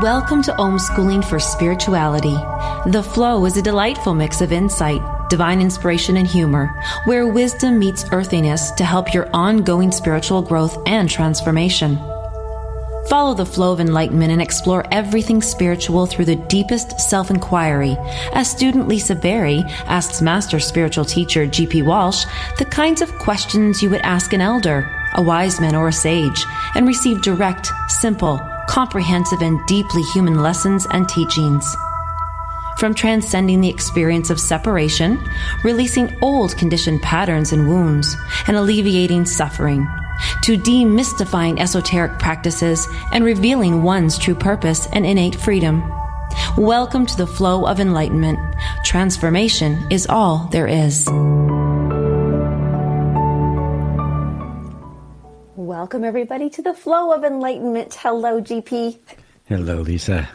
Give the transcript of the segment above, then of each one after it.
Welcome to Schooling for Spirituality. The Flow is a delightful mix of insight, divine inspiration, and humor, where wisdom meets earthiness to help your ongoing spiritual growth and transformation. Follow the flow of enlightenment and explore everything spiritual through the deepest self-inquiry, as student Lisa Berry asks master spiritual teacher gpwalsh the kinds of questions you would ask an elder, a wise man, or a sage, and receive direct, simple, comprehensive, and deeply human lessons and teachings. From transcending the experience of separation, releasing old conditioned patterns and wounds, and alleviating suffering, to demystifying esoteric practices and revealing one's true purpose and innate freedom. Welcome to the Flow of Enlightenment. Transformation is all there is. Welcome, everybody, to the Flow of Enlightenment. Hello, GP. Hello, Lisa.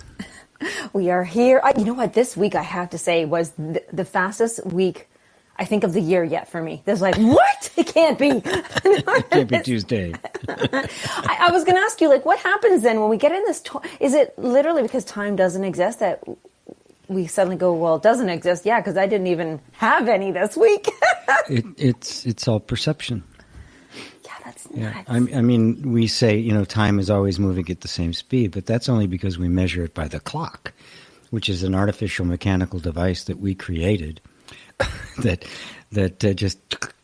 We are here. You know what? This week, I have to say, was the fastest week, I think, of the year yet for me. There's like, what? It can't be. It can't be Tuesday. I was going to ask you, like, what happens then when we get in this? Is it literally because time doesn't exist that we suddenly go, well, it doesn't exist? Yeah, because I didn't even have any this week. It's all perception. Yeah. I mean, we say, time is always moving at the same speed, but that's only because we measure it by the clock, which is an artificial mechanical device that we created that just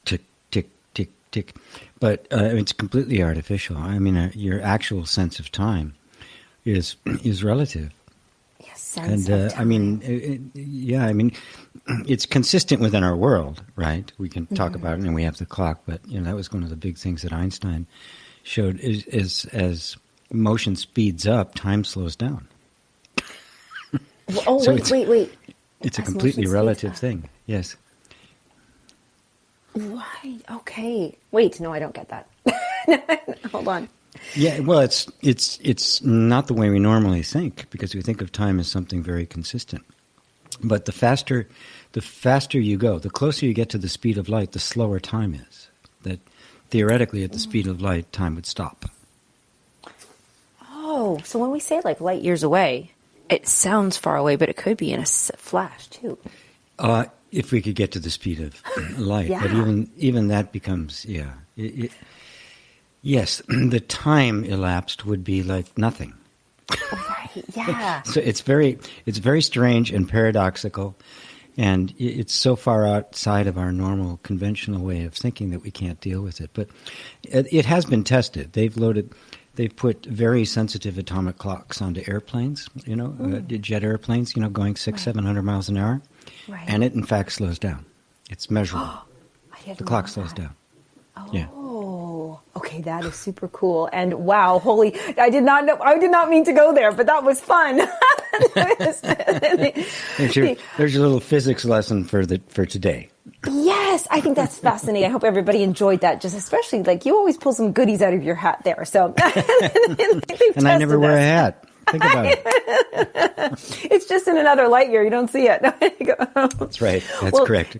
tick, tick, tick, tick. But it's completely artificial. I mean, your actual sense of time is relative. Yes, sense of time. I mean, it's consistent within our world, right? We can talk about it, and we have the clock, but that was one of the big things that Einstein showed is as motion speeds up, time slows down. Oh, so wait. It's a completely relative thing. Yes. Why? Okay. Wait, no, I don't get that. Hold on. Yeah, well, it's not the way we normally think, because we think of time as something very consistent. But the faster you go, the closer you get to the speed of light, the slower time is. That theoretically, at the speed of light, time would stop. Oh, so when we say like light years away, it sounds far away, but it could be in a flash too. If we could get to the speed of light, Yeah. But even that becomes yes, the time elapsed would be like nothing. Right. Yeah. So it's very strange and paradoxical, and it's so far outside of our normal conventional way of thinking that we can't deal with it. But it has been tested. They've put very sensitive atomic clocks onto airplanes, jet airplanes, going 600-700 miles an hour, right. And it in fact slows down. It's measurable. The clock slows down. Oh. Yeah. Okay, that is super cool. And wow, I did not mean to go there, but that was fun. There's your little physics lesson for today. Yes, I think that's fascinating. I hope everybody enjoyed that. Just especially you always pull some goodies out of your hat there. So, and I never wear a hat. Think about it. It's just in another light year. You don't see it. That's right. That's correct.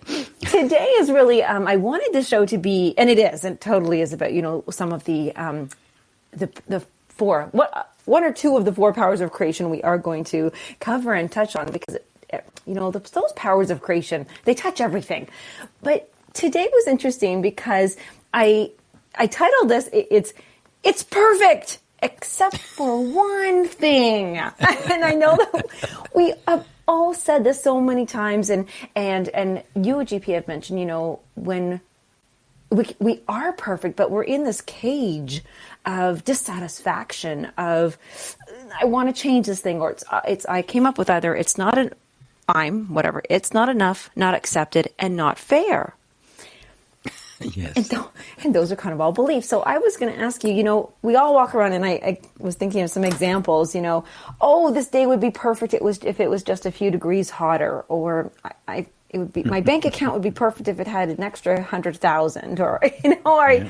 Today is really, I wanted the show to be, and it is, and totally is about, some of the four, one or two of the four powers of creation we are going to cover and touch on, because, those powers of creation, they touch everything. But today was interesting because I titled this, it's perfect, except for one thing. And I know that we have all said this so many times, and you, GP, have mentioned, when we are perfect, but we're in this cage of dissatisfaction, of I want to change this thing, or it's I came up with either it's not it's not enough, not accepted, and not fair. Yes. And those are kind of all beliefs. So I was going to ask you, we all walk around, and I was thinking of some examples, this day would be perfect if it was just a few degrees hotter, or it would be, my bank account would be perfect if it had an extra 100,000, or, I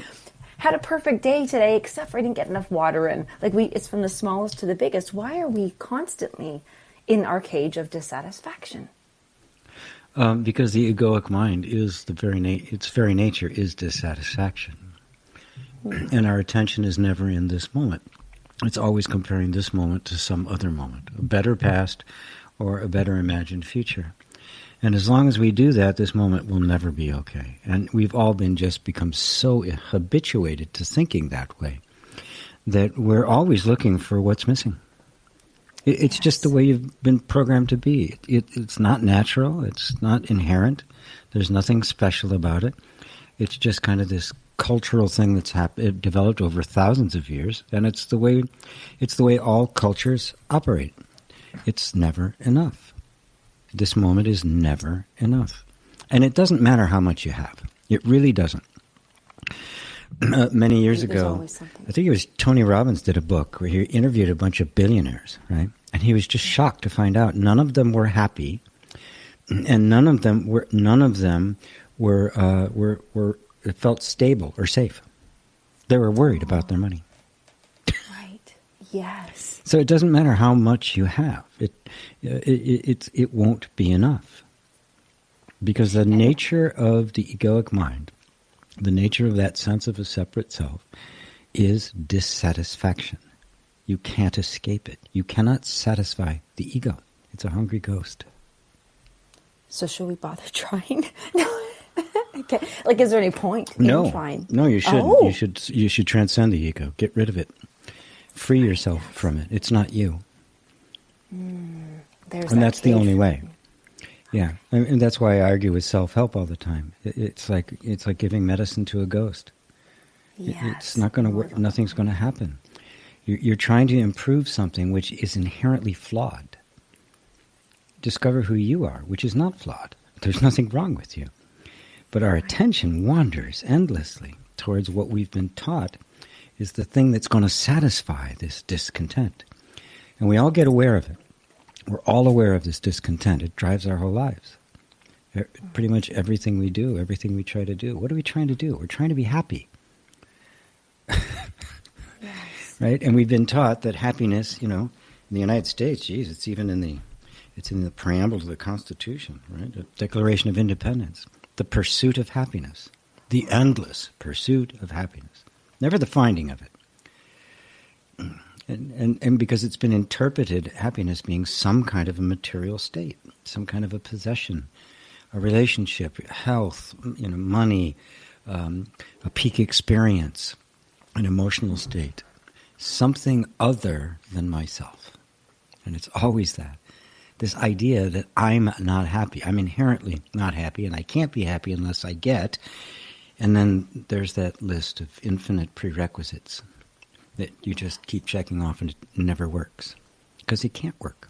had a perfect day today, except for I didn't get enough water in. It's from the smallest to the biggest. Why are we constantly in our cage of dissatisfaction? Because the egoic mind is its very nature is dissatisfaction, and our attention is never in this moment. It's always comparing this moment to some other moment, a better past or a better imagined future. And as long as we do that, this moment will never be okay. And we've all become so habituated to thinking that way that we're always looking for what's missing. It's just the way you've been programmed to be. It's not natural. It's not inherent. There's nothing special about it. It's just kind of this cultural thing that's developed over thousands of years, and it's the way all cultures operate. It's never enough. This moment is never enough. And it doesn't matter how much you have. It really doesn't. Many years ago, I think it was Tony Robbins did a book where he interviewed a bunch of billionaires, right? And he was just shocked to find out none of them were happy, and none of them felt stable or safe. They were worried about their money. Right. Yes. So it doesn't matter how much you have. It won't be enough. Because the nature of the egoic mind, the nature of that sense of a separate self, is dissatisfaction. You can't escape it. You cannot satisfy the ego. It's a hungry ghost. So should we bother trying? No. Okay. Like, is there any point in trying? No, you shouldn't. Oh. You should transcend the ego. Get rid of it. Free yourself from it. It's not you. And that's the only way. Yeah, and that's why I argue with self-help all the time. It's like giving medicine to a ghost. Yes. It's not going to work. Nothing's going to happen. You're trying to improve something which is inherently flawed. Discover who you are, which is not flawed. There's nothing wrong with you. But our attention wanders endlessly towards what we've been taught is the thing that's going to satisfy this discontent. And we all get aware of it. We're all aware of this discontent. It drives our whole lives. Pretty much everything we do, everything we try to do. What are we trying to do? We're trying to be happy. Yes. Right? And we've been taught that happiness, in the United States, geez, it's in the preamble to the Constitution, right? The Declaration of Independence. The pursuit of happiness. The endless pursuit of happiness. Never the finding of it. And because it's been interpreted, happiness being some kind of a material state, some kind of a possession, a relationship, health, money, a peak experience, an emotional state, something other than myself. And it's always that. This idea that I'm not happy. I'm inherently not happy, and I can't be happy unless I get. And then there's that list of infinite prerequisites that you just keep checking off, and it never works because it can't work.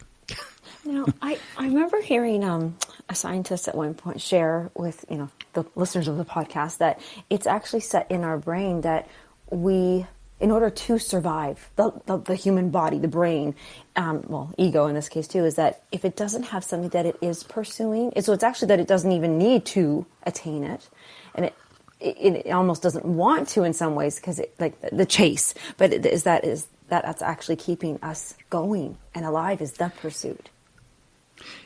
I remember hearing a scientist at one point share with the listeners of the podcast that it's actually set in our brain that we, in order to survive, the human body, the brain, ego in this case too, is that if it doesn't have something that it is pursuing, so it's actually that it doesn't even need to attain it, and it almost doesn't want to in some ways because like the chase, but that's actually keeping us going and alive is the pursuit.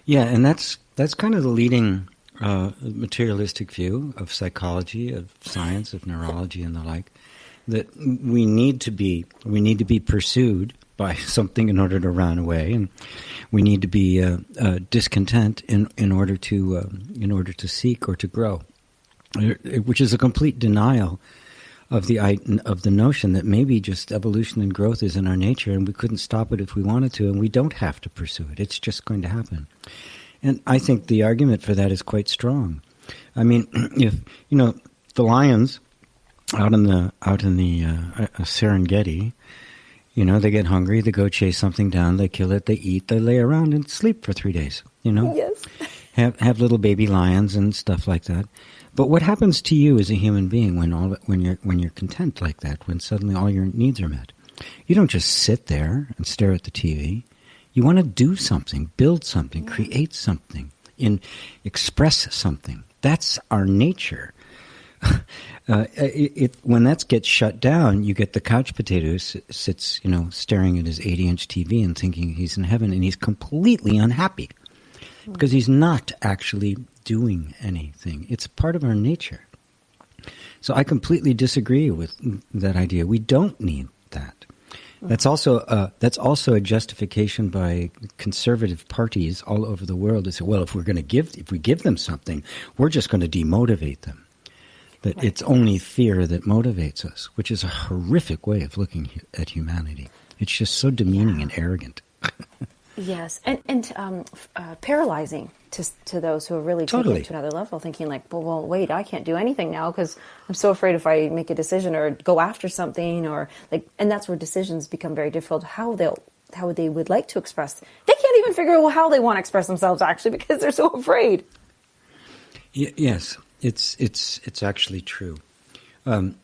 Yeah, and that's kind of the leading materialistic view of psychology, of science, of neurology, and the like. That we need to be pursued by something in order to run away, and we need to be discontent in order to seek or to grow, which is a complete denial of the notion that maybe just evolution and growth is in our nature, and we couldn't stop it if we wanted to, and we don't have to pursue it. It's just going to happen. And I think the argument for that is quite strong. I mean, if the lions out in the Serengeti, they get hungry, they go chase something down, they kill it, they eat, they lay around and sleep for 3 days. Yes. Have little baby lions and stuff like that. But what happens to you as a human being when you're content like that, when suddenly all your needs are met? You don't just sit there and stare at the TV. You want to do something, build something, create something, express something. That's our nature. When that gets shut down, you get the couch potato who sits, staring at his 80-inch TV and thinking he's in heaven, and he's completely unhappy because he's not actually doing anything. It's part of our nature. So I completely disagree with that idea. We don't need that. That's also a justification by conservative parties all over the world to say, well, if we give them something, we're just going to demotivate them. That Right. it's only fear that motivates us, which is a horrific way of looking at humanity. It's just so demeaning and arrogant. Yes, and paralyzing to those who are really taking it to another level, thinking like, well, wait, I can't do anything now because I'm so afraid if I make a decision or go after something or like, and that's where decisions become very difficult. How they would like to express, they can't even figure out how they want to express themselves actually because they're so afraid. Yes, it's actually true. I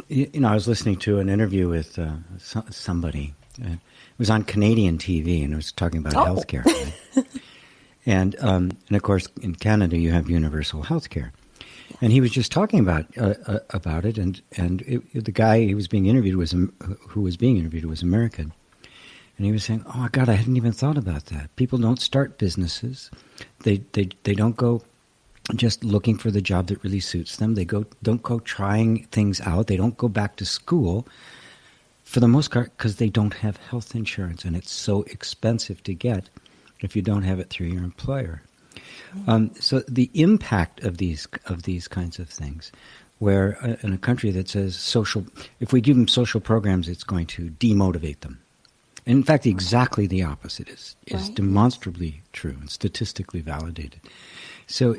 was listening to an interview with somebody. It was on Canadian TV, and it was talking about healthcare. Right? And of course, in Canada, you have universal healthcare. And he was just talking about it, and the guy who was being interviewed was American, and he was saying, "Oh God, I hadn't even thought about that. People don't start businesses; they don't go just looking for the job that really suits them. They don't go trying things out. They don't go back to school." For the most part, because they don't have health insurance, and it's so expensive to get if you don't have it through your employer. So the impact of these kinds of things, where in a country that says if we give them social programs, it's going to demotivate them. And in fact, exactly the opposite is Right. demonstrably true and statistically validated. So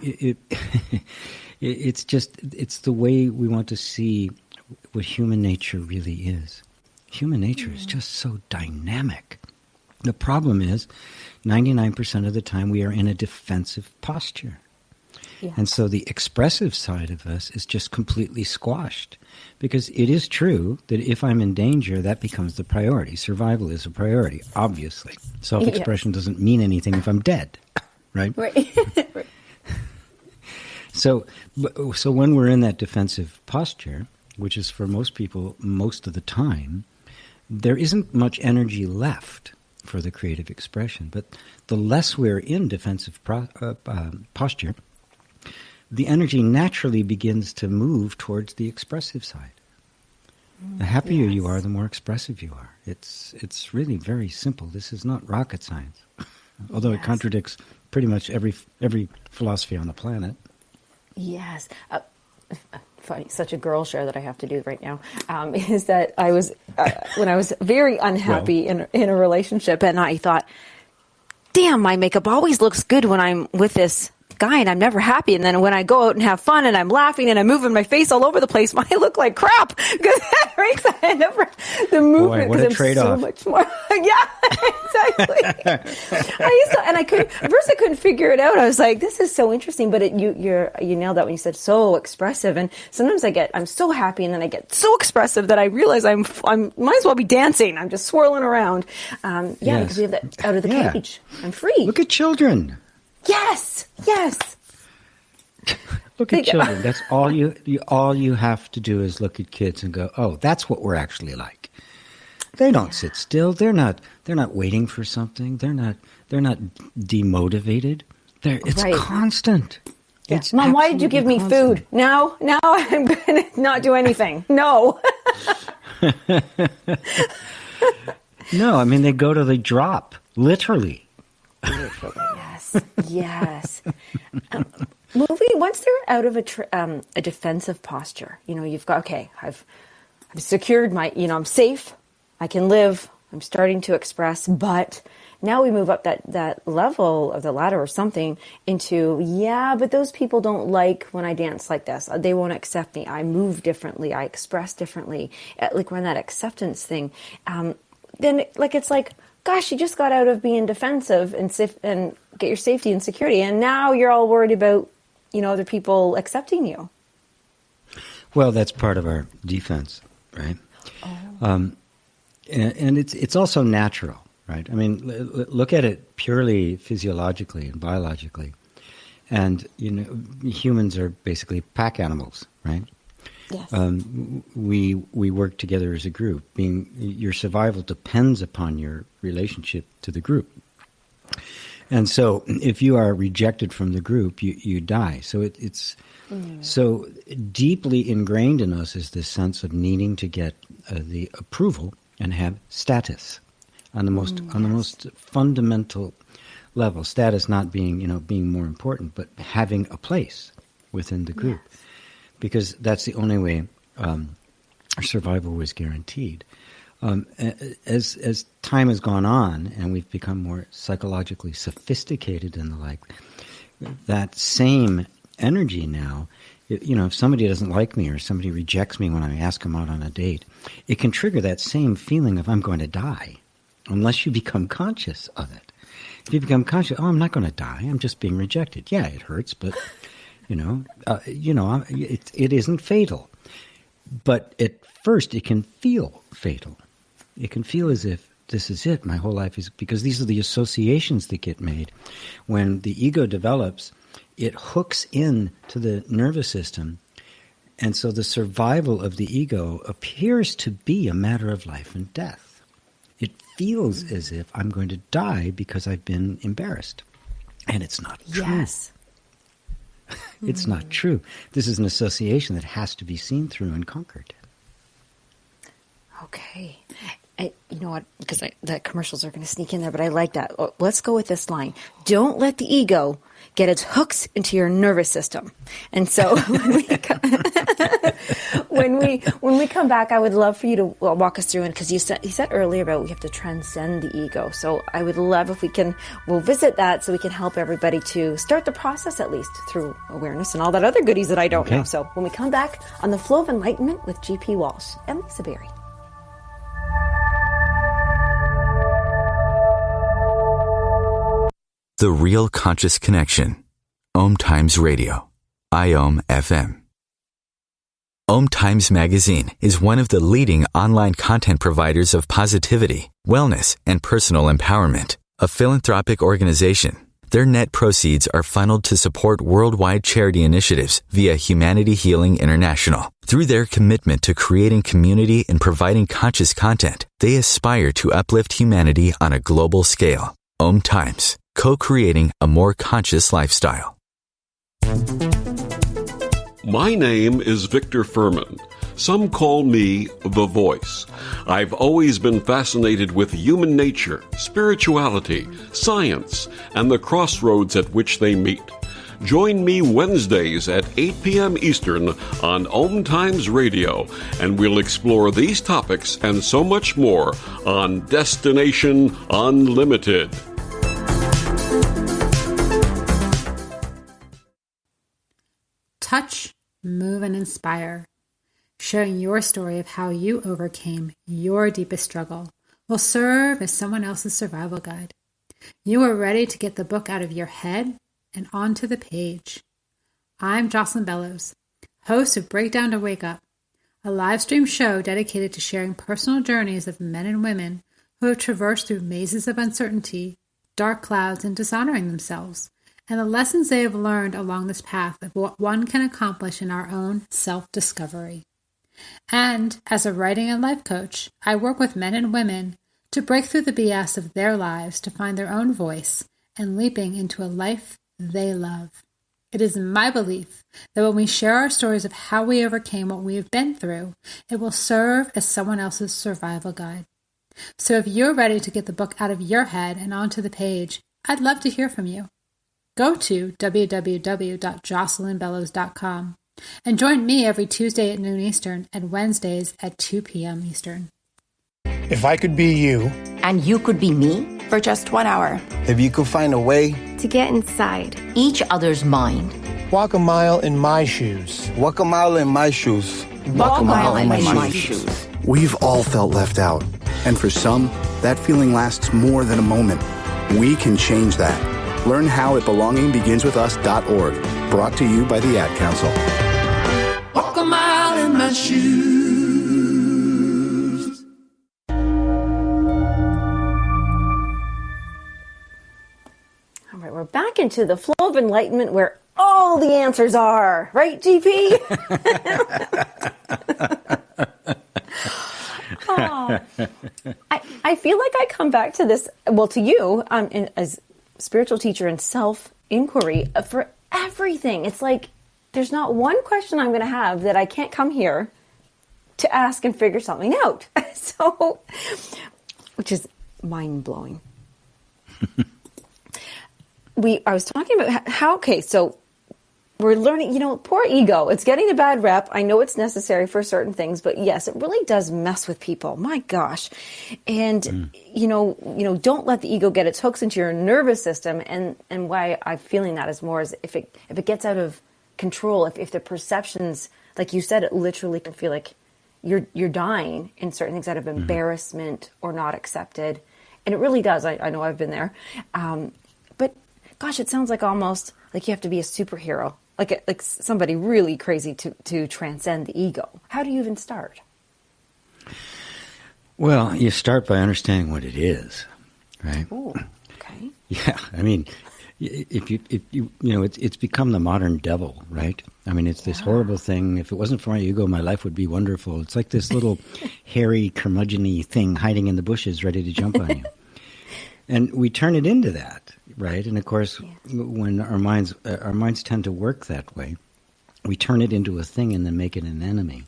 it's the way we want to see what human nature really is. Human nature is just so dynamic. The problem is 99% of the time we are in a defensive posture. Yeah. And so the expressive side of us is just completely squashed. Because it is true that if I'm in danger, that becomes the priority. Survival is a priority, obviously. Self-expression doesn't mean anything if I'm dead, right? Right. Right. So when we're in that defensive posture, which is for most people most of the time, there isn't much energy left for the creative expression. But the less we're in defensive posture, the energy naturally begins to move towards the expressive side. The happier you are, the more expressive you are. It's really very simple. This is not rocket science, although it contradicts pretty much every philosophy on the planet. Yes. Funny, such a girl share that I have to do right now, is that I was, when I was very unhappy in a relationship, and I thought, damn, my makeup always looks good when I'm with this guy and I'm never happy. And then when I go out and have fun and I'm laughing and I'm moving my face all over the place, I look like crap because the movement, Boy, what a trade-off. So much more. Yeah, exactly. At first I couldn't figure it out. I was like, this is so interesting, but you nailed that when you said so expressive. And sometimes I'm so happy and then I get so expressive that I realize I might as well be dancing. I'm just swirling around. Because we have that out of the cage. I'm free. Look at children. Yes. Look at children. That's all you have to do is look at kids and go, oh, that's what we're actually like. They don't sit still. They're not waiting for something. They're not demotivated. It's constant. Yeah. It's Mom, why did you give me constant. food? Now I'm going to not do anything. No. No, I mean, they go to the drop, literally. Yes. Once they're out of a defensive posture, you've got, I've secured I'm safe, I can live, I'm starting to express, but now we move up that level of the ladder or something into, but those people don't like when I dance like this. They won't accept me. I move differently. I express differently. Like we're in that acceptance thing. Then it's like, gosh, you just got out of being defensive and get your safety and security, and now you're all worried about, other people accepting you. Well, that's part of our defense, right? And it's also natural, right? I mean, look at it purely physiologically and biologically, and humans are basically pack animals, right? Yes. We work together as a group. Your survival depends upon your relationship to the group. And so if you are rejected from the group, you die. So it's so deeply ingrained in us is this sense of needing to get the approval and have status on the most fundamental level. Status not being, being more important, but having a place within the group. Yes. Because that's the only way survival was guaranteed. As time has gone on and we've become more psychologically sophisticated and the like, that same energy now, if somebody doesn't like me or somebody rejects me when I ask them out on a date, it can trigger that same feeling of I'm going to die, unless you become conscious of it. If you become conscious, I'm not going to die, I'm just being rejected. Yeah, it hurts, but it isn't fatal. But at first, it can feel fatal. It can feel as if this is it. My whole life is, because these are the associations that get made. When the ego develops, it hooks in to the nervous system. And so the survival of the ego appears to be a matter of life and death. It feels as if I'm going to die because I've been embarrassed. And it's not true. Yes. It's not true. This is an association that has to be seen through and conquered. Okay. You know what? Because the commercials are going to sneak in there, but I like that. Let's go with this line. Don't let the ego get its hooks into your nervous system. And so when we come back, I would love for you to walk us through, and because you said earlier about we have to transcend the ego. So I would love if we'll visit that so we can help everybody to start the process, at least through awareness and all that other goodies that I don't know. So when we come back on the Flow of Enlightenment with GP Walsh and Lisa Berry. The Real Conscious Connection. OMTimes Radio. IOM FM. OMTimes Magazine is one of the leading online content providers of positivity, wellness, and personal empowerment. A philanthropic organization, their net proceeds are funneled to support worldwide charity initiatives via Humanity Healing International. Through their commitment to creating community and providing conscious content, they aspire to uplift humanity on a global scale. OMTimes. Co-creating a more conscious lifestyle. My name is Victor Furman. Some call me the Voice. I've always been fascinated with human nature, spirituality, science, and the crossroads at which they meet. Join me Wednesdays at 8 p.m. Eastern on OMTimes Radio, and we'll explore these topics and so much more on Destination Unlimited. Touch, move, and inspire. Sharing your story of how you overcame your deepest struggle will serve as someone else's survival guide. You are ready to get the book out of your head and onto the page. I'm Jocelyn Bellows, host of Breakdown to Wake Up, a live stream show dedicated to sharing personal journeys of men and women who have traversed through mazes of uncertainty, dark clouds, and dishonoring themselves, and the lessons they have learned along this path of what one can accomplish in our own self-discovery. And as a writing and life coach, I work with men and women to break through the BS of their lives to find their own voice and leaping into a life they love. It is my belief that when we share our stories of how we overcame what we have been through, it will serve as someone else's survival guide. So if you're ready to get the book out of your head and onto the page, I'd love to hear from you. Go to www.jocelynbellows.com and join me every Tuesday at noon Eastern and Wednesdays at 2 p.m. Eastern. If I could be you, and you could be me for just 1 hour, if you could find a way to get inside each other's mind, walk a mile in my shoes, walk a mile in my shoes, walk a mile in my shoes. We've all felt left out, and for some, that feeling lasts more than a moment. We can change that. Learn how at belongingbeginswithus.org. Brought to you by the Ad Council. Walk a mile in my shoes. All right, we're back into the Flow of Enlightenment where all the answers are. Right, GP? Oh, I feel like I come back to this, to you, as spiritual teacher and self-inquiry for everything. It's like there's not one question I'm going to have that I can't come here to ask and figure something out. So, which is mind-blowing. I was talking about how, okay, so we're learning, poor ego. It's getting a bad rep. I know it's necessary for certain things, but yes, it really does mess with people. My gosh. And, don't let the ego get its hooks into your nervous system. And why I'm feeling that is more is if it gets out of control, if the perceptions, like you said, it literally can feel like you're dying in certain things out of embarrassment or not accepted. And it really does. I know I've been there. But gosh, it sounds like almost like you have to be a superhero. Like somebody really crazy to transcend the ego. How do you even start? Well, you start by understanding what it is, right? Oh, okay. Yeah, I mean, if you it's become the modern devil, right? I mean, it's this horrible thing. If it wasn't for my ego, my life would be wonderful. It's like this little hairy, curmudgeon-y thing hiding in the bushes, ready to jump on you. And we turn it into that, right? And of course, when our minds tend to work that way, we turn it into a thing and then make it an enemy.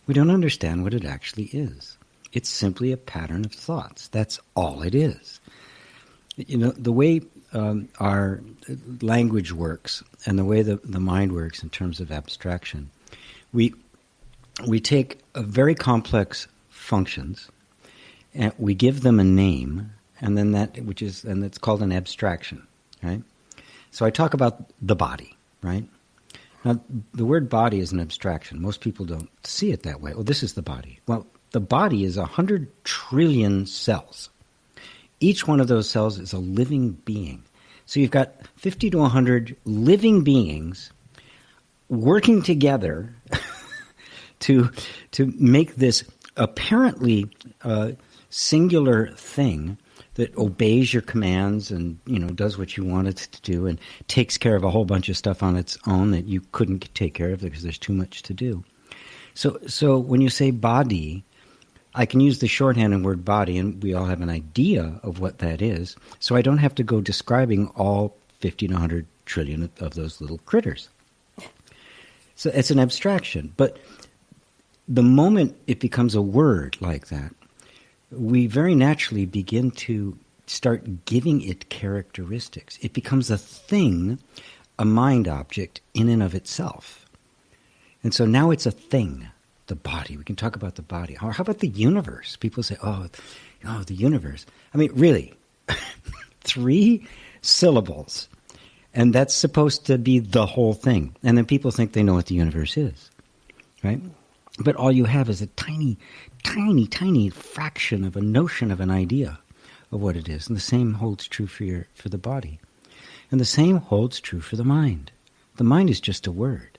We don't understand what it actually is. It's simply a pattern of thoughts. That's all it is. The way our language works and the way the mind works in terms of abstraction, we take very complex functions and we give them a name. And then that's called an abstraction, right? So I talk about the body, right? Now, the word body is an abstraction. Most people don't see it that way. Oh, this is the body. Well, the body is 100 trillion cells. Each one of those cells is a living being. So you've got 50 to 100 living beings working together to make this apparently singular thing that obeys your commands and, does what you want it to do and takes care of a whole bunch of stuff on its own that you couldn't take care of because there's too much to do. So when you say body, I can use the shorthand and word body, and we all have an idea of what that is. So I don't have to go describing all 50 to 100 trillion of those little critters. So it's an abstraction. But the moment it becomes a word like that, we very naturally begin to start giving it characteristics. It becomes a thing, a mind object in and of itself. And so now it's a thing, the body. We can talk about the body. Or how about the universe? People say, oh, the universe. I mean, really, 3 syllables. And that's supposed to be the whole thing. And then people think they know what the universe is, right? But all you have is a tiny, tiny, tiny fraction of a notion of an idea of what it is. And the same holds true for the body. And the same holds true for the mind. The mind is just a word.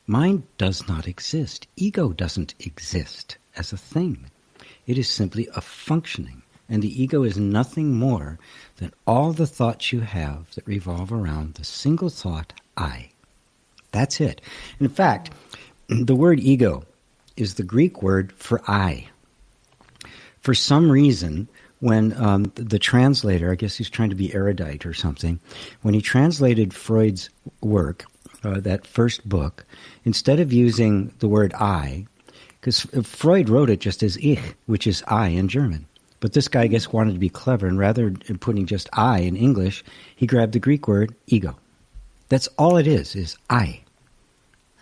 Mind does not exist. Ego doesn't exist as a thing. It is simply a functioning. And the ego is nothing more than all the thoughts you have that revolve around the single thought, I. That's it. In fact, the word ego is the Greek word for I. For some reason, when the translator, I guess he's trying to be erudite or something, when he translated Freud's work, that first book, instead of using the word I, because Freud wrote it just as ich, which is I in German. But this guy, I guess, wanted to be clever, and rather than putting just I in English, he grabbed the Greek word ego. That's all it is I.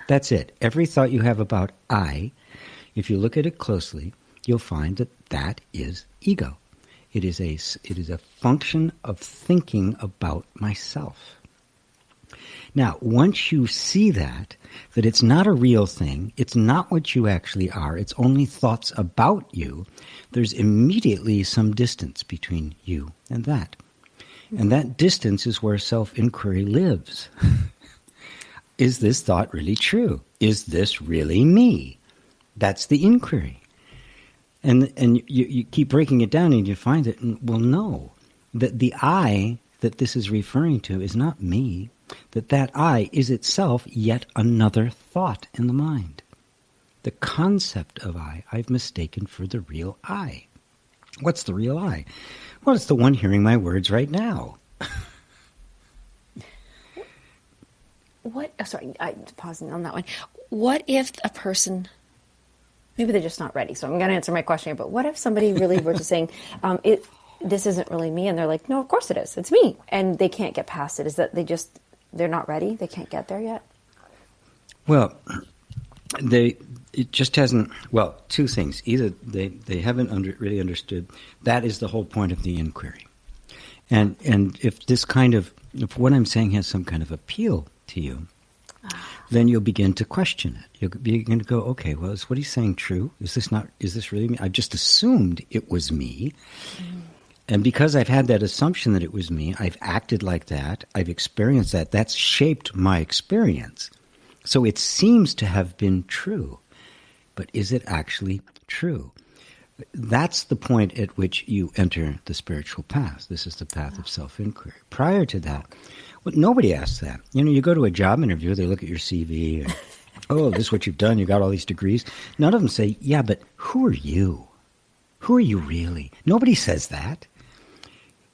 That's it. Every thought you have about I, if you look at it closely, you'll find that is ego. It is a function of thinking about myself. Now, once you see that it's not a real thing, it's not what you actually are, it's only thoughts about you, there's immediately some distance between you and that. And that distance is where self-inquiry lives. Is this thought really true? Is this really me? That's the inquiry. And you keep breaking it down and you find that, well, no, that the I that this is referring to is not me, that I is itself yet another thought in the mind. The concept of I've mistaken for the real I. What's the real I? Well, it's the one hearing my words right now. Sorry, I'm pausing on that one. What if a person maybe they're just not ready. So I'm going to answer my question. But what if somebody really were to saying, this isn't really me, and they're like, no, of course it is. It's me, and they can't get past it. Is that they're not ready? They can't get there yet? Well, it just hasn't. Well, two things. Either they haven't really understood. That is the whole point of the inquiry. And if what I'm saying has some kind of appeal to you, then you'll begin to question it. You'll begin to go, okay, well, is what he's saying true? Is this really me? I've just assumed it was me. Mm. And because I've had that assumption that it was me, I've acted like that. I've experienced that. That's shaped my experience. So it seems to have been true. But is it actually true? That's the point at which you enter the spiritual path. This is the path of self-inquiry. Prior to that, well, nobody asks that. You go to a job interview, they look at your CV, and, oh, this is what you've done, you got all these degrees. None of them say, yeah, but who are you? Who are you really? Nobody says that.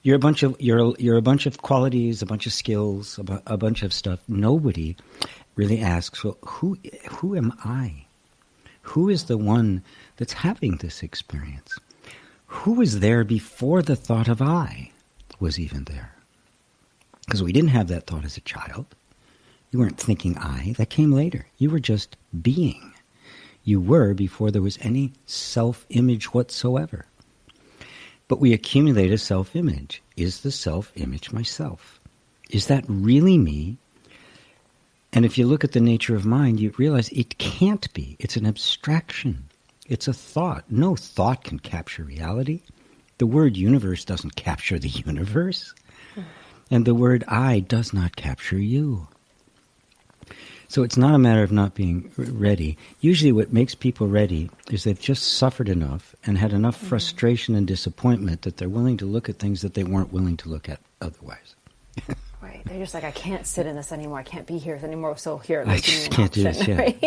You're a bunch of qualities, a bunch of skills, a bunch of stuff. Nobody really asks, well, who am I? Who is the one that's having this experience? Who was there before the thought of I was even there? Because we didn't have that thought as a child. You weren't thinking I. That came later. You were just being. You were before there was any self-image whatsoever. But we accumulate a self-image. Is the self-image myself? Is that really me? And if you look at the nature of mind, you realize it can't be. It's an abstraction. It's a thought. No thought can capture reality. The word universe doesn't capture the universe. And the word I does not capture you. So it's not a matter of not being ready. Usually what makes people ready is they've just suffered enough and had enough frustration and disappointment that they're willing to look at things that they weren't willing to look at otherwise. Right. They're just like, I can't sit in this anymore. I can't be here anymore. So here, I just can't do this. Yeah. Right?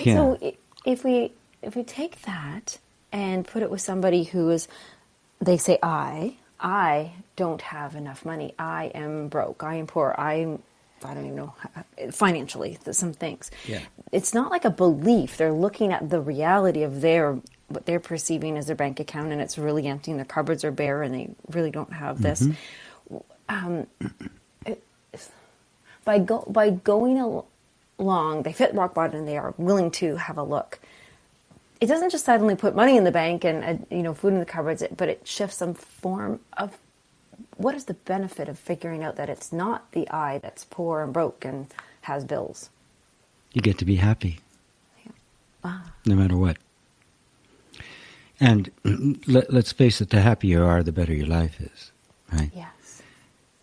Yeah. So if we take that and put it with somebody who is, they say, I don't have enough money. I am broke. I am poor. I don't even know, financially, some things. Yeah. It's not like a belief. They're looking at the reality of what they're perceiving as their bank account, and it's really empty, and their cupboards are bare, and they really don't have this. By going along, they fit rock bottom, and they are willing to have a look. It doesn't just suddenly put money in the bank and food in the cupboards, but it shifts some form of what is the benefit of figuring out that it's not the I that's poor and broke and has bills? You get to be happy. Yeah. Wow. No matter what. And let's face it, the happier you are, the better your life is, right? Yes.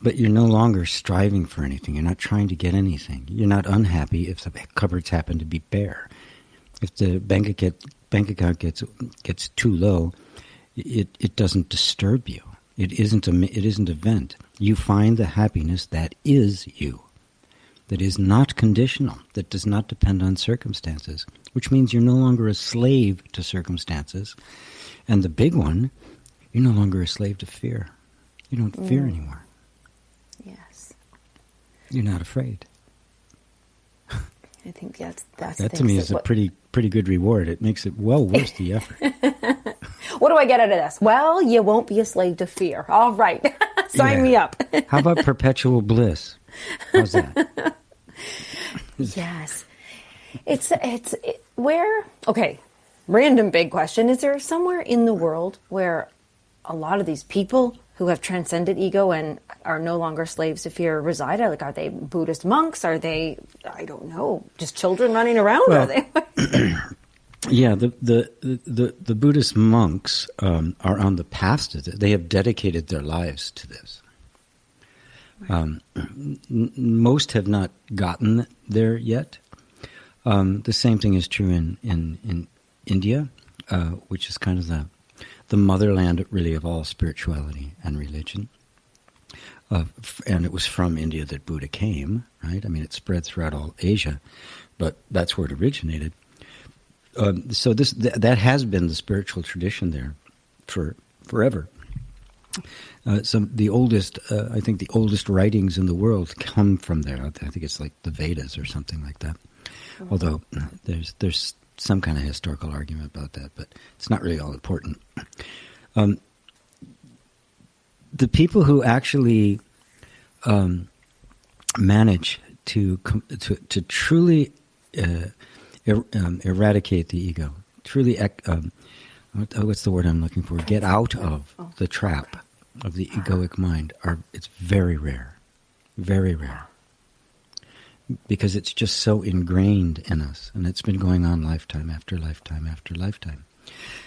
But you're no longer striving for anything. You're not trying to get anything. You're not unhappy if the cupboards happen to be bare. If the bank account gets too low, it doesn't disturb you. It isn't an event. You find the happiness that is you, that is not conditional, that does not depend on circumstances, which means you're no longer a slave to circumstances. And the big one, you're no longer a slave to fear. You don't fear anymore. Yes. You're not afraid. I think that's that to me is a pretty good reward. It makes it well worth the effort. What do I get out of this? Well, you won't be a slave to fear. All right. Sign me up. How about perpetual bliss? How's that? Yes. It's where, okay, random big question. Is there somewhere in the world where a lot of these people who have transcended ego and are no longer slaves to fear reside? Like, are they Buddhist monks? Are they, I don't know, just children running around? Well, are they? Yeah, the Buddhist monks are on the path to this. They have dedicated their lives to this. Most have not gotten there yet. The same thing is true in India, which is kind of the motherland, really, of all spirituality and religion. And it was from India that Buddha came, right? I mean, it spread throughout all Asia, but that's where it originated. So that has been the spiritual tradition there for forever. I think the oldest writings in the world come from there. I think it's like the Vedas or something like that. Mm-hmm. Although there's some kind of historical argument about that, but it's not really all important. The people who actually manage to truly eradicate the ego, truly, what's the word I'm looking for? Get out of the trap of the egoic mind. It's very rare, very rare, because it's just so ingrained in us, and it's been going on lifetime after lifetime after lifetime.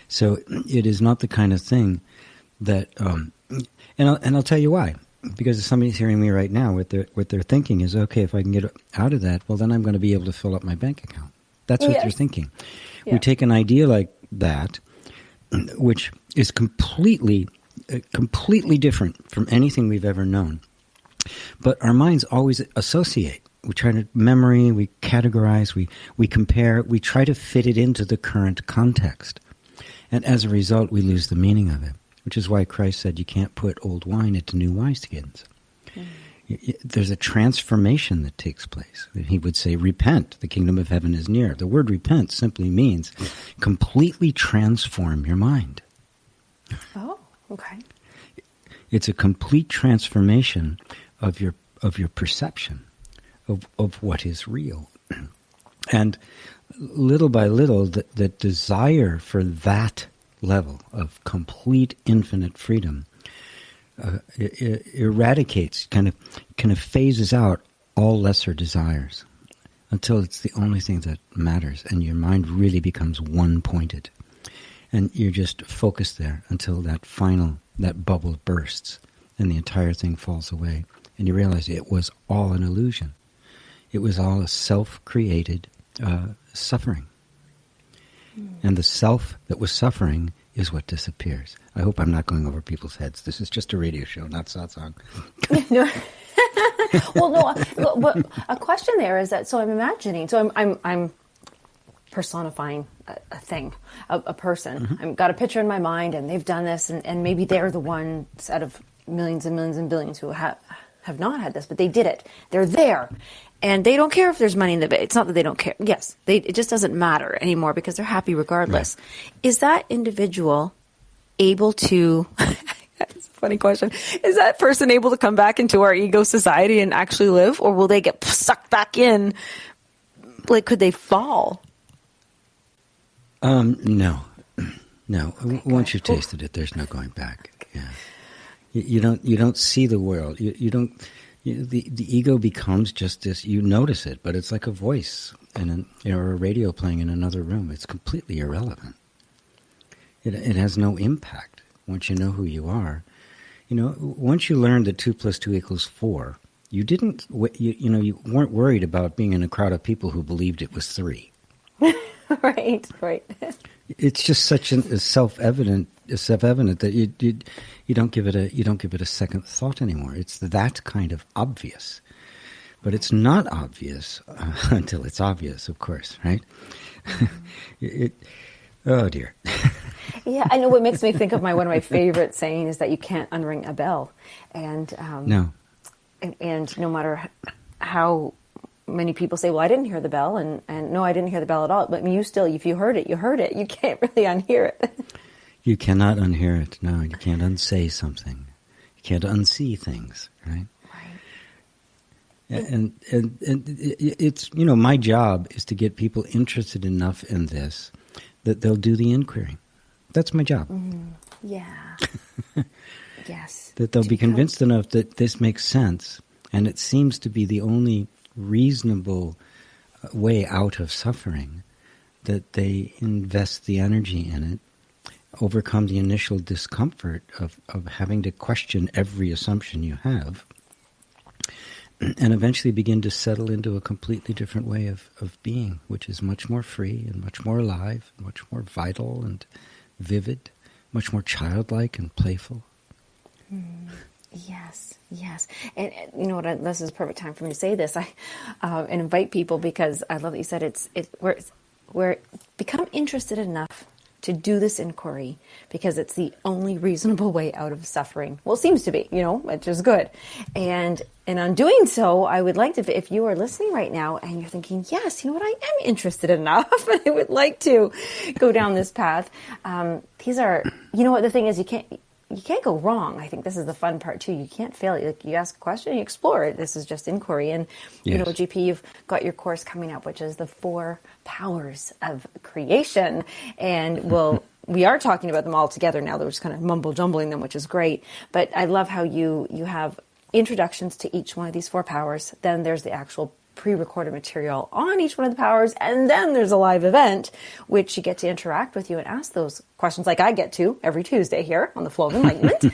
So it is not the kind of thing that, and I'll tell you why. Because if somebody's hearing me right now, what they're thinking is, okay, if I can get out of that, well, then I'm going to be able to fill up my bank account. That's what they're thinking. Yeah. We take an idea like that, which is completely different from anything we've ever known. But our minds always associate. We try to memory, we categorize, we compare, we try to fit it into the current context. And as a result, we lose the meaning of it. Which is why Christ said you can't put old wine into new wineskins. There's a transformation that takes place. He would say, repent, the kingdom of heaven is near. The word repent simply means completely transform your mind. Oh, okay. It's a complete transformation of your perception of what is real. And little by little, the desire for that level of complete infinite freedom eradicates, kind of phases out all lesser desires until it's the only thing that matters, and your mind really becomes one-pointed, and you're just focused there until that bubble bursts and the entire thing falls away, and you realize it was all an illusion. It was all a self-created suffering. And the self that was suffering is what disappears. I hope I'm not going over people's heads. This is just a radio show, not satsang. No. Well, no. But a question there is that. So I'm imagining. So I'm personifying a thing, a person. Mm-hmm. I've got a picture in my mind, and they've done this, and maybe they're the ones out of millions and millions and billions who have not had this, but they did it. They're there. And they don't care if there's money in the bank. It's not that they don't care. Yes, it just doesn't matter anymore because they're happy regardless. Right. Is that individual able to, that's a funny question, is that person able to come back into our ego society and actually live? Or will they get sucked back in? Like, could they fall? No. Okay, once you've tasted it, there's no going back. Okay. Yeah. You don't see the world. You don't... The ego becomes just this. You notice it, but it's like a voice and a radio playing in another room. It's completely irrelevant. It has no impact once you know who you are. Once you learn that 2 + 2 = 4, you didn't. You weren't worried about being in a crowd of people who believed it was 3. Right. It's just such a self-evident that you don't give it a second thought anymore. It's that kind of obvious, but it's not obvious until it's obvious, of course, right? Oh dear. Yeah, I know. What makes me think of one of my favorite sayings is that you can't unring a bell, and no, and no matter how many people say, well, I didn't hear the bell, and no, I didn't hear the bell at all. But you still, if you heard it, you heard it. You can't really unhear it. You cannot unhear it. No, you can't unsay something. You can't unsee things, right? Right. And it's, my job is to get people interested enough in this that they'll do the inquiry. That's my job. Mm-hmm. Yeah. Yes. That they'll be convinced enough that this makes sense, and it seems to be the only reasonable way out of suffering, that they invest the energy in it, overcome the initial discomfort of having to question every assumption you have, and eventually begin to settle into a completely different way of being, which is much more free and much more alive, much more vital and vivid, much more childlike and playful. Yes. And you know what? This is a perfect time for me to say this. And invite people, because I love that you said we're become interested enough to do this inquiry because it's the only reasonable way out of suffering. Well, it seems to be, which is good. And on doing so, I would like to, if you are listening right now and you're thinking, yes, you know what, I am interested enough, and I would like to go down this path. These are, what the thing is, you can't go wrong. I think this is the fun part too. You can't fail. Like, you ask a question, you explore it. This is just inquiry. And, GP, you've got your course coming up, which is the 4 powers of creation. And we are talking about them all together now. We're just kind of mumble jumbling them, which is great. But I love how you have introductions to each one of these 4 powers. Then there's the actual pre-recorded material on each one of the powers, and then there's a live event which you get to interact with you and ask those questions, like I get to every Tuesday here on the Flow of Enlightenment.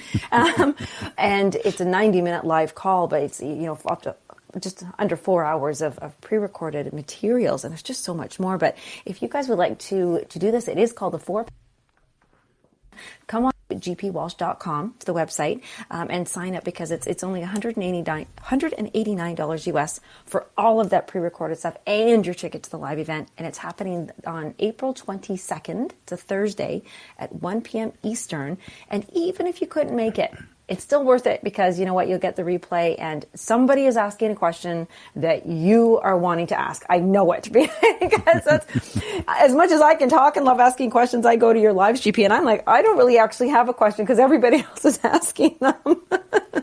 And it's a 90-minute live call, but it's up to just under 4 hours of pre-recorded materials, and there's just so much more. But if you guys would like to do this, it is called the 4. Come on gpwalsh.com to the website and sign up, because it's only $189 US for all of that pre-recorded stuff and your ticket to the live event. And it's happening on April 22nd. It's a Thursday at 1 p.m. Eastern. And even if you couldn't make it, it's still worth it, because you know what? You'll get the replay and somebody is asking a question that you are wanting to ask. I know it, because that's, as much as I can talk and love asking questions, I go to your lives, GP, and I'm like, I don't really actually have a question because everybody else is asking them.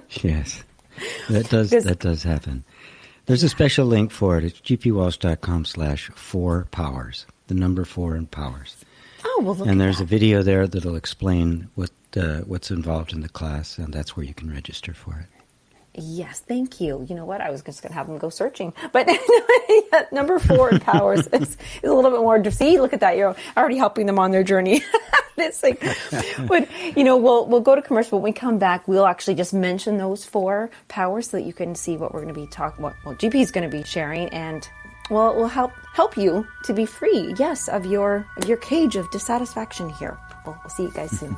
Yes, that does happen. There's a special link for it. It's gpwalsh.com/4powers, the number 4 in powers. Oh, well, look. And there's a video there that'll explain what's involved in the class, and that's where you can register for it. Yes, thank you. You know what? I was just going to have them go searching. But number 4 in powers is a little bit more. See, look at that. You're already helping them on their journey. It's like, but, we'll go to commercial. When we come back, we'll actually just mention those 4 powers so that you can see what we're going to be talking about. Well, GP is going to be sharing, and well, it will help you to be free, yes, of your cage of dissatisfaction here. We'll see you guys soon.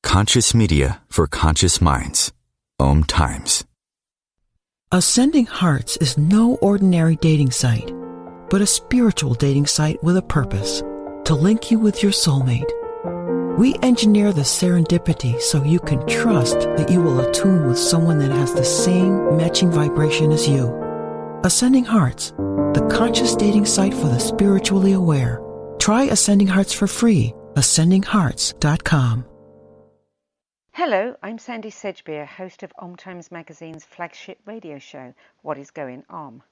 Conscious media for conscious minds. OMTimes. Ascending Hearts is no ordinary dating site, but a spiritual dating site with a purpose, to link you with your soulmate. We engineer the serendipity so you can trust that you will attune with someone that has the same matching vibration as you. Ascending Hearts, the conscious dating site for the spiritually aware. Try Ascending Hearts for free. AscendingHearts.com. Hello, I'm Sandy Sedgbeer, host of OMTimes magazine's flagship radio show, What is Going On?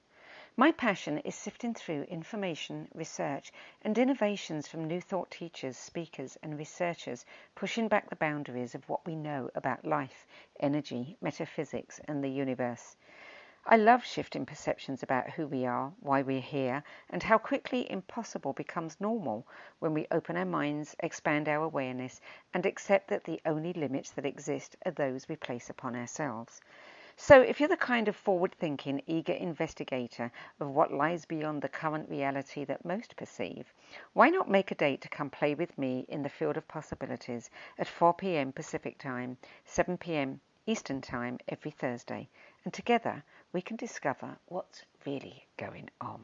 My passion is sifting through information, research, and innovations from new thought teachers, speakers, and researchers, pushing back the boundaries of what we know about life, energy, metaphysics, and the universe. I love shifting perceptions about who we are, why we're here, and how quickly impossible becomes normal when we open our minds, expand our awareness, and accept that the only limits that exist are those we place upon ourselves. So if you're the kind of forward-thinking, eager investigator of what lies beyond the current reality that most perceive, why not make a date to come play with me in the field of possibilities at 4 p.m. Pacific Time, 7 p.m. Eastern Time every Thursday, and together we can discover what's really going on.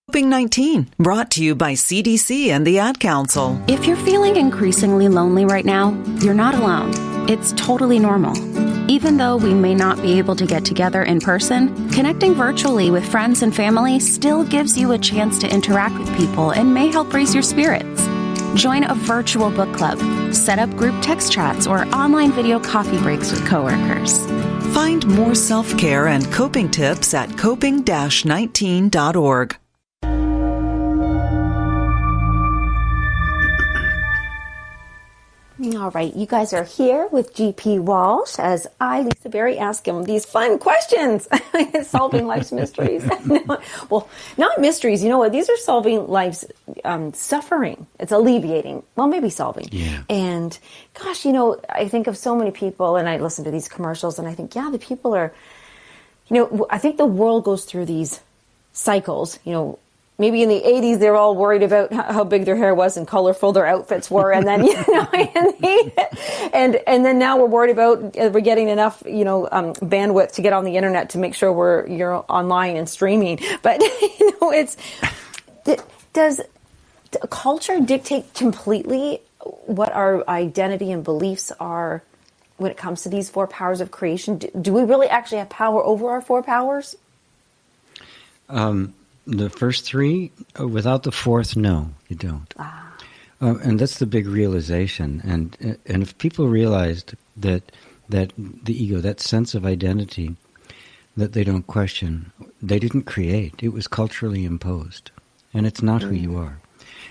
Coping-19, brought to you by CDC and the Ad Council. If you're feeling increasingly lonely right now, you're not alone. It's totally normal. Even though we may not be able to get together in person, connecting virtually with friends and family still gives you a chance to interact with people and may help raise your spirits. Join a virtual book club, set up group text chats, or online video coffee breaks with coworkers. Find more self-care and coping tips at coping-19.org. All right, you guys are here with GP Walsh as I, Lisa Berry, ask him these fun questions. Solving life's mysteries. Well, not mysteries. You know what? These are solving life's suffering. It's alleviating. Well, maybe solving. Yeah. And gosh, I think of so many people, and I listen to these commercials, and I think, yeah, the people are, I think the world goes through these cycles, maybe in the 80s they were all worried about how big their hair was and colorful their outfits were, and then and then now we're worried about we're getting enough bandwidth to get on the internet to make sure you're online and streaming. But does culture dictate completely what our identity and beliefs are when it comes to these 4 powers of creation? Do we really actually have power over our 4 powers? The first 3, without the 4th, no, you don't. And that's the big realization. And if people realized that the ego, that sense of identity that they don't question, they didn't create. It was culturally imposed. And it's not who you are.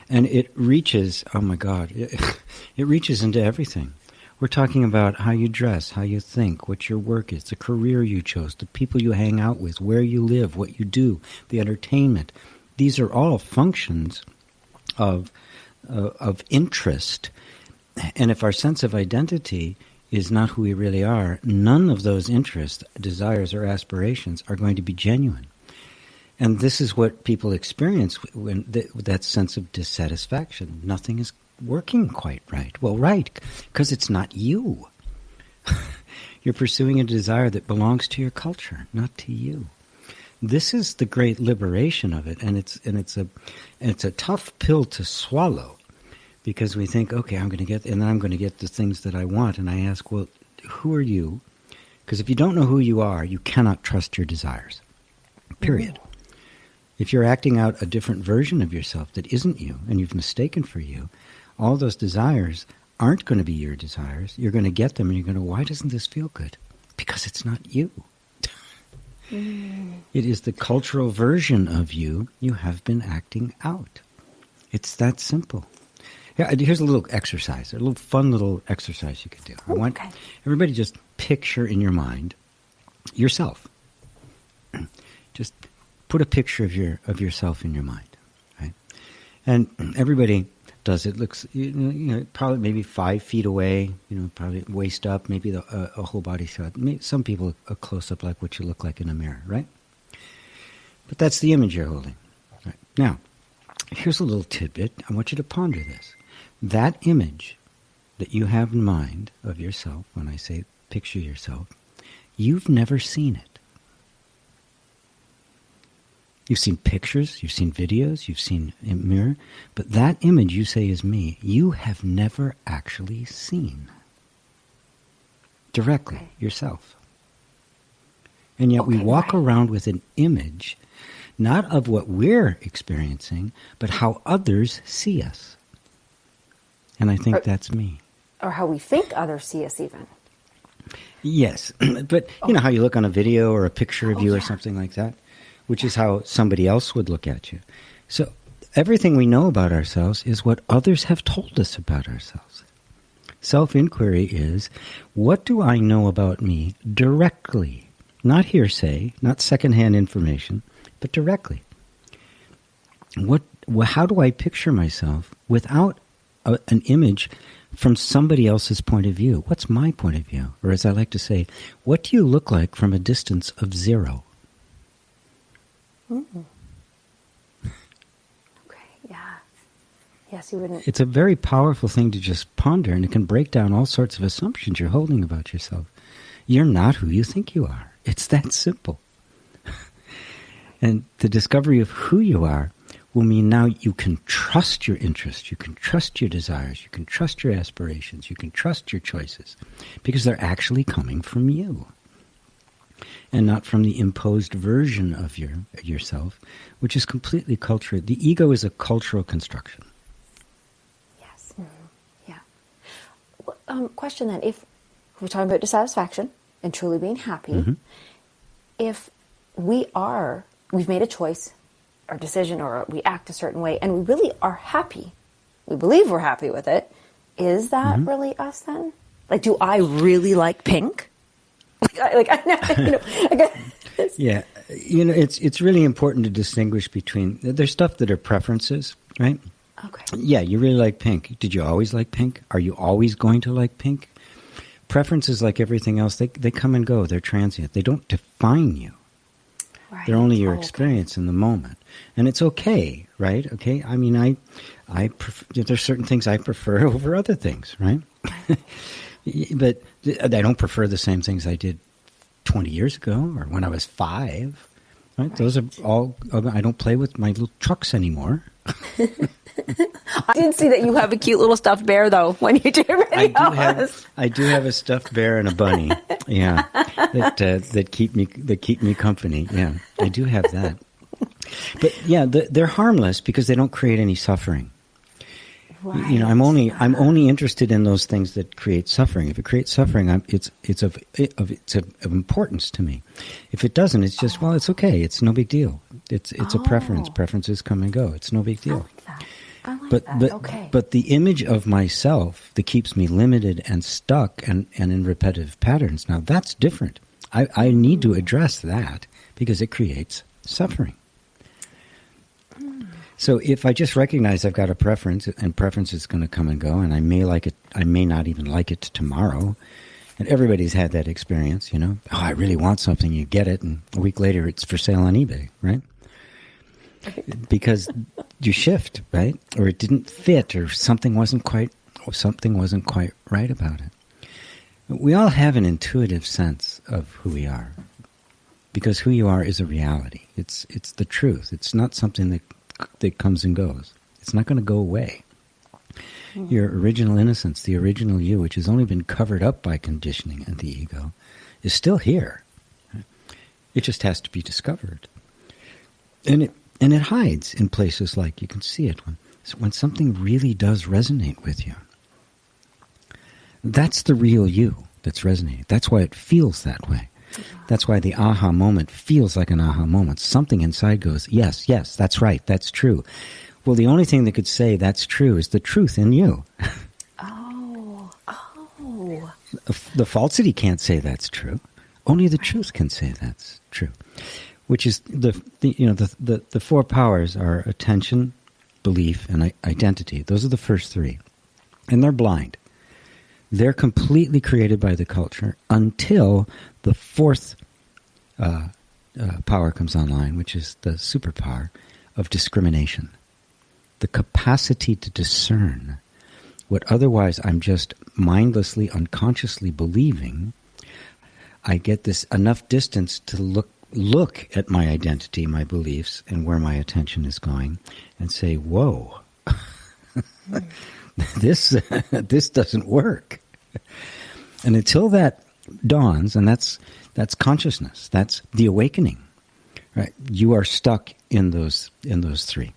And it reaches, oh my God, it reaches into everything. We're talking about how you dress, how you think, what your work is, the career you chose, the people you hang out with, where you live, what you do, the entertainment. These are all functions of interest. And if our sense of identity is not who we really are, none of those interests, desires, or aspirations are going to be genuine. And this is what people experience when that sense of dissatisfaction. Nothing is working quite right. Well, right, because it's not you. You're pursuing a desire that belongs to your culture, not to you. This is the great liberation of it, and it's a tough pill to swallow, because we think, okay, I'm going to get the things that I want, and I ask, well, who are you? Because if you don't know who you are, you cannot trust your desires. Period. If you're acting out a different version of yourself that isn't you, and you've mistaken for you, all those desires aren't going to be your desires. You're going to get them, and you're going to, why doesn't this feel good? Because it's not you. It is the cultural version of you have been acting out. It's that simple. Here's a little exercise, a little fun little exercise you can do. I want everybody just picture in your mind yourself. Just put a picture of yourself in your mind, right? And everybody does it. Looks, probably maybe 5 feet away, probably waist up, maybe a whole body shot. Some people a close up like what you look like in a mirror, right? But that's the image you're holding. Right. Now, here's a little tidbit. I want you to ponder this. That image that you have in mind of yourself, when I say picture yourself, you've never seen it. You've seen pictures, you've seen videos, you've seen a mirror, but that image you say is me, you have never actually seen directly yourself. And yet we walk around with an image, not of what we're experiencing, but how others see us. And I think that's me. Or how we think others see us even. Yes, but you know how you look on a video or a picture of you or something like that? Which is how somebody else would look at you. So everything we know about ourselves is what others have told us about ourselves. Self-inquiry is, what do I know about me directly? Not hearsay, not secondhand information, but directly. How do I picture myself without an image from somebody else's point of view? What's my point of view? Or as I like to say, what do you look like from a distance of 0? Okay, yeah. Yes, you wouldn't. It's a very powerful thing to just ponder, and it can break down all sorts of assumptions you're holding about yourself. You're not who you think you are. It's that simple. And the discovery of who you are will mean now you can trust your interests, you can trust your desires, you can trust your aspirations, you can trust your choices, because they're actually coming from you. And not from the imposed version of yourself, which is completely cultural. The ego is a cultural construction. Yes. Mm-hmm. Yeah. Question then, if we're talking about dissatisfaction and truly being happy, if we've made a choice or decision, or we act a certain way, and we really are happy, we believe we're happy with it, is that really us then? Like, do I really like pink? Yeah, it's really important to distinguish between, there's stuff that are preferences, right? Okay. Yeah, you really like pink. Did you always like pink? Are you always going to like pink? Preferences, like everything else, they come and go. They're transient. They don't define you. They're only your experience in the moment. And it's okay, right? Okay? I mean, I there's certain things I prefer over other things, right? But I don't prefer the same things I did 20 years ago or when I was 5. Right? Those are all. I don't play with my little trucks anymore. I did see that you have a cute little stuffed bear, though, when you did videos. I do have a stuffed bear and a bunny. Yeah, that keep me company. Yeah, I do have that. But yeah, they're harmless because they don't create any suffering. Right. You know, I'm only interested in those things that create suffering. If it creates suffering, it's of importance to me. If it doesn't, it's just it's okay. It's no big deal. It's a preference. Preferences come and go. It's no big deal. I like that. Okay. But the image of myself that keeps me limited and stuck and in repetitive patterns. Now that's different. I need to address that because it creates suffering. So if I just recognize I've got a preference, and preference is going to come and go, and I may like it, I may not even like it tomorrow, and everybody's had that experience, you know. Oh, I really want something, you get it, and a week later it's for sale on eBay, right? Because you shift, right? Or it didn't fit, or something wasn't quite right about it. We all have an intuitive sense of who we are, because who you are is a reality. It's the truth. It's not something that comes and goes. It's not going to go away. Your original innocence, the original you, which has only been covered up by conditioning and the ego, is still here. It just has to be discovered. And it hides in places like, you can see it when something really does resonate with you. That's the real you that's resonating. That's why it feels that way. That's why the aha moment feels like an aha moment. Something inside goes, yes, that's right, that's true. Well, the only thing that could say that's true is the truth in you. Oh. The falsity can't say that's true. Only the truth can say that's true. Which is the 4 powers are attention, belief, and identity. Those are the first 3. And they're blind. They're completely created by the culture until the 4th power comes online, which is the superpower of discrimination. The capacity to discern what otherwise I'm just mindlessly, unconsciously believing. I get this enough distance to look at my identity, my beliefs, and where my attention is going, and say, whoa. This doesn't work. And until that dawns, and that's consciousness, that's the awakening, right? You are stuck in those 3.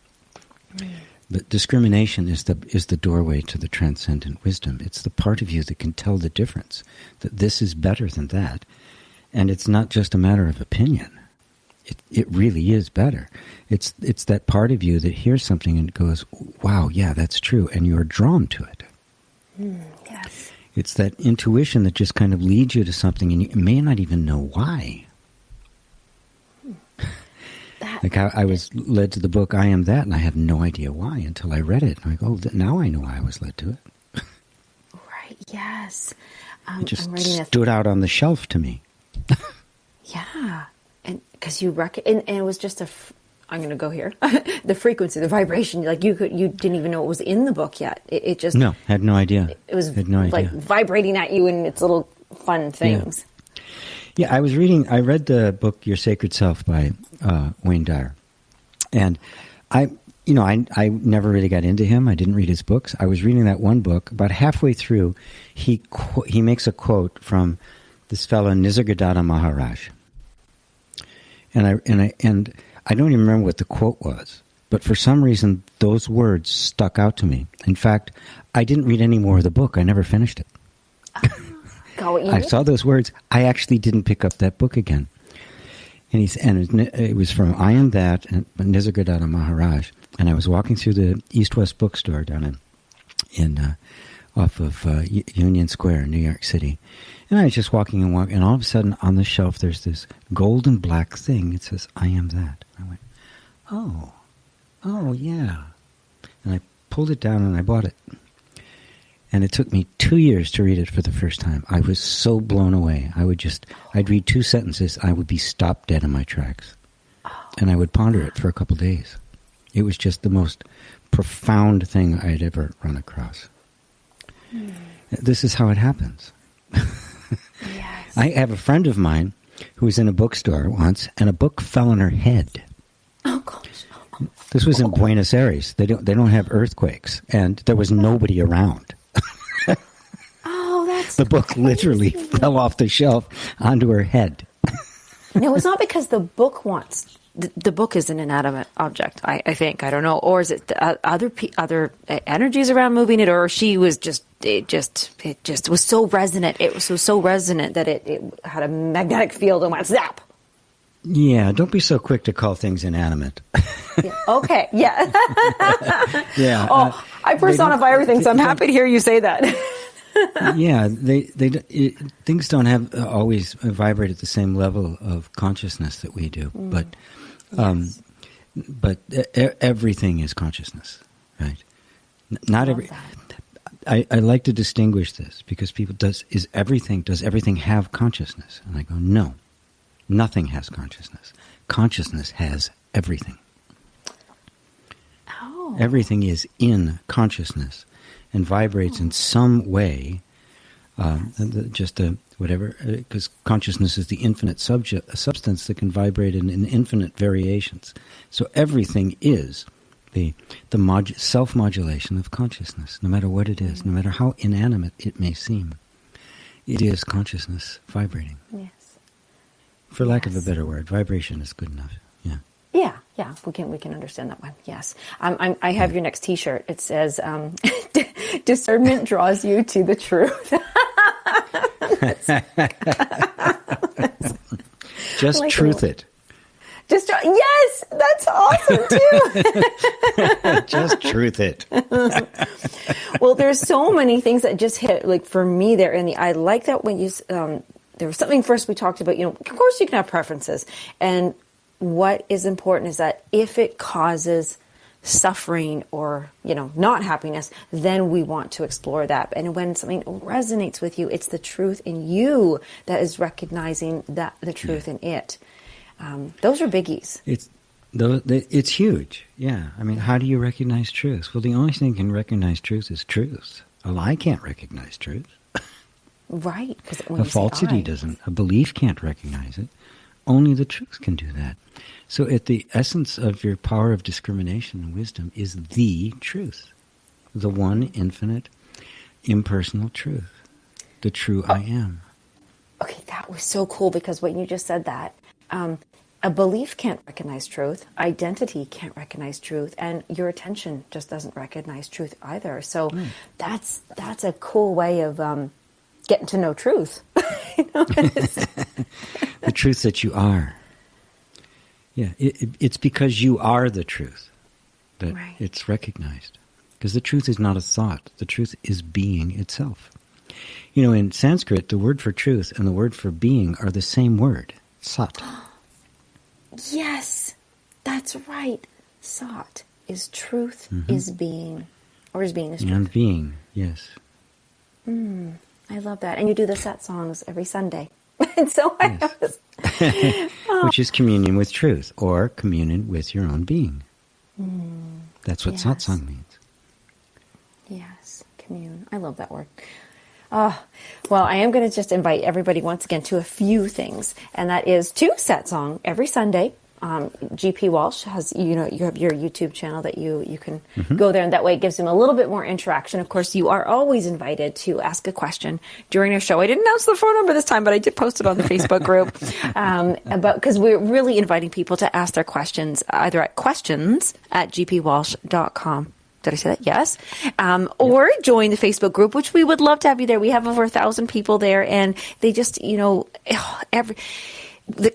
But discrimination is the doorway to the transcendent wisdom. It's the part of you that can tell the difference, that this is better than that, and it's not just a matter of opinion. It really is better. It's that part of you that hears something and goes, wow, yeah, that's true, and you're drawn to it. Yes. It's that intuition that just kind of leads you to something, and you may not even know why. Like how I was led to the book I Am That, and I have no idea why until I read it. I'm like, oh, now I know why I was led to it. Right, yes. It just stood out on the shelf to me. Yeah. And because and it was just I'm going to go here. The frequency, the vibration, like you didn't even know it was in the book yet. It just had no idea. It was like vibrating at you in its little fun things. Yeah, I read the book Your Sacred Self by Wayne Dyer, and I never really got into him. I didn't read his books. I was reading that one book. About halfway through, he makes a quote from this fellow Nisargadatta Maharaj, and I don't even remember what the quote was, but for some reason those words stuck out to me. In fact, I didn't read any more of the book. I never finished it. I saw those words. I actually didn't pick up that book again. And it was from I Am That and Nisargadatta Maharaj. And I was walking through the East-West bookstore down in off of Union Square in New York City. And I was just walking, and all of a sudden on the shelf there's this golden black thing. It says, I Am That. I went, oh, yeah. And I pulled it down and I bought it. And it took me 2 years to read it for the first time. I was so blown away. I'd read 2 sentences, I would be stopped dead in my tracks. and I would ponder it for a couple days. It was just the most profound thing I'd ever run across. This is how it happens. Yes. I have a friend of mine who was in a bookstore once, and a book fell on her head. Oh gosh! This was in Buenos Aires. They don't have earthquakes, and there was nobody around. Oh, that's the book literally fell off the shelf onto her head. No, it's not because the book wants. The book is an inanimate object, I think. I don't know. Or is it other energies around moving it, or she was it just was so resonant. It was so resonant that it had a magnetic field and went zap. Yeah, don't be so quick to call things inanimate. Yeah. Okay, yeah. Yeah. Oh, I personify everything, so I'm happy to hear you say that. Yeah, things don't have always vibrate at the same level of consciousness that we do, but everything is consciousness, right? Not every. I like to distinguish this because people does everything have consciousness? And I go, no, nothing has consciousness. Consciousness has everything. Oh. Everything is in consciousness and vibrates in some way, whatever, because consciousness is the infinite substance that can vibrate in infinite variations. So everything is the self-modulation of consciousness, no matter what it is, no matter how inanimate it may seem. It is consciousness vibrating. Yes. For lack of a better word, vibration is good enough. Yeah. Yeah. We can understand that one. Yes. I have your next T-shirt. It says, "Discernment draws you to the truth." Just like truth it. Yes, that's awesome too. Just truth it. Well, there's so many things that just hit, like for me there in the, I like that when you, there was something first we talked about, of course you can have preferences. And what is important is that if it causes suffering or, not happiness, then we want to explore that. And when something resonates with you, it's the truth in you that is recognizing that the truth in it. Those are biggies. It's huge. Yeah. I mean, how do you recognize truth? Well, the only thing that can recognize truth is truth. Well, I can't recognize truth. Right. A falsity doesn't. A belief can't recognize it. Only the truth can do that. So at the essence of your power of discrimination and wisdom is the truth. The one infinite, impersonal truth. The true I am. Okay, that was so cool because when you just said that, a belief can't recognize truth, identity can't recognize truth, and your attention just doesn't recognize truth either. So that's a cool way of getting to know truth. The truth that you are. Yeah, it's because you are the truth that it's recognized. Because the truth is not a thought. The truth is being itself. In Sanskrit, the word for truth and the word for being are the same word, sat. Yes, that's right. Sat is truth, is being, or is being is truth. And being, yes. I love that. And you do the Sat songs every Sunday. And so I was... Which is communion with truth, or communion with your own being. That's what satsang means. Yes, commune. I love that word. Well, I am going to just invite everybody once again to a few things, and that is to satsang every Sunday. GP Walsh has, you have your YouTube channel that you can go there, and that way it gives him a little bit more interaction. Of course, you are always invited to ask a question during our show. I didn't announce the phone number this time, but I did post it on the Facebook group. Because we're really inviting people to ask their questions either at questions@gpwalsh.com. Did I say that? Yes. Or join the Facebook group, which we would love to have you there. We have over 1,000 people there, and they just,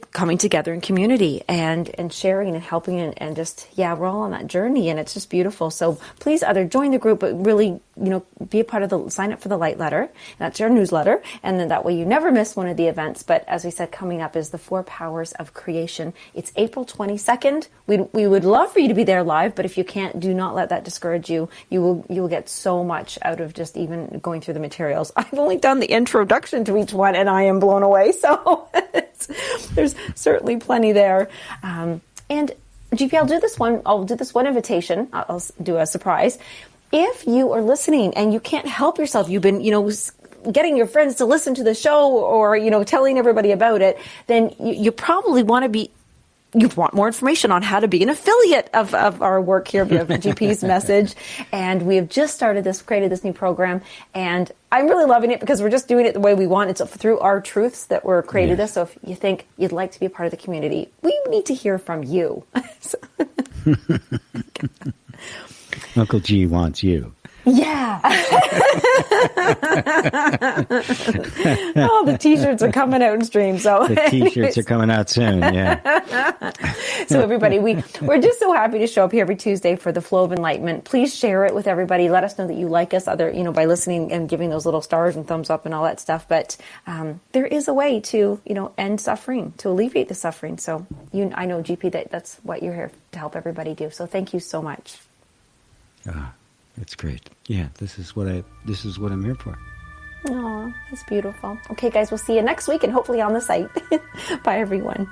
coming together in community and sharing and helping and just, we're all on that journey, and it's just beautiful. So please either join the group, but really, be a part of sign up for the Light Letter. That's our newsletter. And then that way you never miss one of the events. But as we said, coming up is the 4 Powers of Creation. It's April 22nd. We would love for you to be there live, but if you can't, do not let that discourage you. You will get so much out of just even going through the materials. I've only done the introduction to each one, and I am blown away. So there's certainly plenty there. And GP, I'll do this one invitation. I'll do a surprise. If you are listening and you can't help yourself, you've been, getting your friends to listen to the show or, telling everybody about it, then you probably you want more information on how to be an affiliate of our work here via GP's message. And we have just created this new program. And I'm really loving it because we're just doing it the way we want. It's through our truths that we're created this. So if you think you'd like to be a part of the community, we need to hear from you. Uncle G wants you. Yeah. Oh, the T-shirts are coming out in stream. So the T-shirts are coming out soon. Yeah. So everybody, we're just so happy to show up here every Tuesday for the Flow of Enlightenment. Please share it with everybody. Let us know that you like us, by listening and giving those little stars and thumbs up and all that stuff. But there is a way to end suffering, to alleviate the suffering. So I know, GP, that's what you're here to help everybody do. So thank you so much. That's great. Yeah, this is what I'm here for. Oh, that's beautiful. Okay, guys, we'll see you next week and hopefully on the site. Bye, everyone.